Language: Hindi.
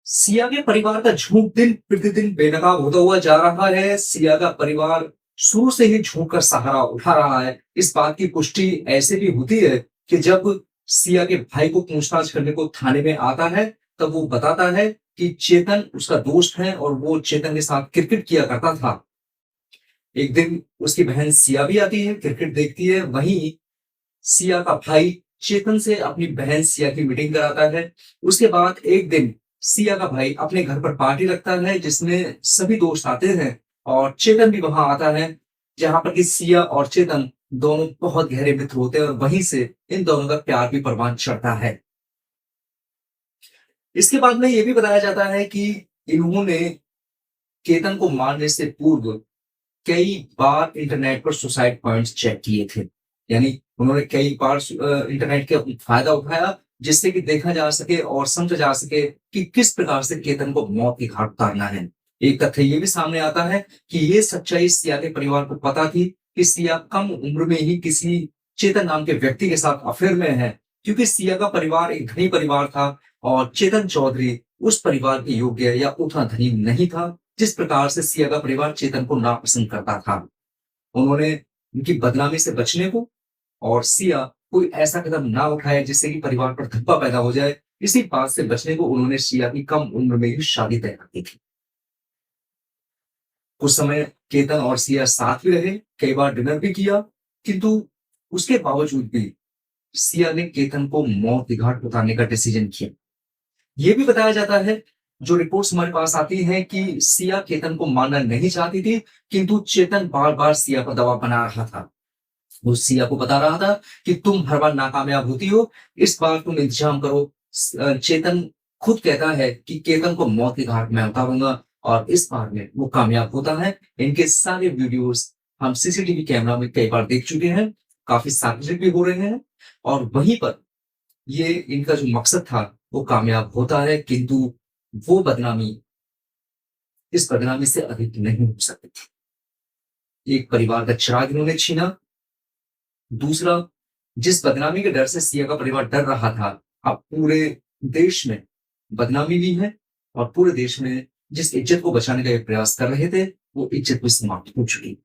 सिया के परिवार का झूठ दिन प्रतिदिन बेनकाब होता हुआ जा रहा है। सिया का परिवार शुरू से ही झूठ का सहारा उठा रहा है। इस बात की पुष्टि ऐसे भी होती है कि जब सिया के भाई को पूछताछ करने को थाने में आता है, तब वो बताता है कि चेतन उसका दोस्त है और वो चेतन के साथ क्रिकेट किया करता था। एक दिन उसकी बहन सिया भी आती है, क्रिकेट देखती है। वहीं सिया का भाई चेतन से अपनी बहन सिया की मीटिंग कराता है। उसके बाद एक दिन सिया का भाई अपने घर पर पार्टी रखता है, जिसमें सभी दोस्त आते हैं और चेतन भी वहां आता है, जहां पर कि सिया और चेतन दोनों बहुत गहरे मित्र होते हैं और वहीं से इन दोनों का प्यार भी परवान चढ़ता है। इसके बाद में ये भी बताया जाता है कि इन्होंने केतन को मारने से पूर्व कई बार इंटरनेट पर सुसाइड पॉइंट्स चेक किए थे। यानी उन्होंने कई बार इंटरनेट का फायदा उठाया, जिससे कि देखा जा सके और समझा जा सके कि किस प्रकार से केतन को मौत की घाट उतारना है। एक तथ्य ये भी सामने आता है कि ये सच्चाई सिया के परिवार को पता थी कि सिया कम उम्र में ही किसी चेतन नाम के व्यक्ति के साथ अफेयर में है, क्योंकि सिया का परिवार एक धनी परिवार था और चेतन चौधरी उस परिवार के योग्य या उतना धनी नहीं था, जिस प्रकार से सिया का परिवार चेतन को नापसंद करता था। उन्होंने उनकी बदनामी से बचने को और सिया कोई ऐसा कदम ना उठाए जिससे कि परिवार पर धब्बा पैदा हो जाए, इसी बात से बचने को उन्होंने सिया की कम उम्र में ही शादी तय कर दी थी। कुछ समय केतन और सिया साथ भी रहे, कई बार डिनर भी किया, किंतु उसके बावजूद भी सिया ने केतन को मौत के घाट उतारने का डिसीजन किया। ये भी बताया जाता है, जो रिपोर्ट्स हमारे पास आती हैं, कि सिया केतन को मारना नहीं चाहती थी, किंतु चेतन बार-बार सिया पर दबाव बना रहा था। वो सिया को बता रहा था कि तुम हर बार नाकामयाब होती हो, इस बार तुम इंतजाम करो। चेतन खुद कहता है कि केतन को मौत के घाट मैं उतारूंगा और इस बार में वो कामयाब होता है। इनके सारे वीडियोस हम सीसीटीवी कैमरा में कई बार देख चुके हैं, काफी सार्वजनिक भी हो रहे हैं और वहीं पर ये इनका जो मकसद था वो कामयाब होता है, किंतु वो बदनामी इस बदनामी से अधिक नहीं हो सकती थी। एक परिवार का चिराग इन्होंने छीना। दूसरा, जिस बदनामी के डर से सिया का परिवार डर रहा था, अब पूरे देश में बदनामी भी है और पूरे देश में जिस इज्जत को बचाने का ये प्रयास कर रहे थे, वो इज्जत भी समाप्त हो चुकी।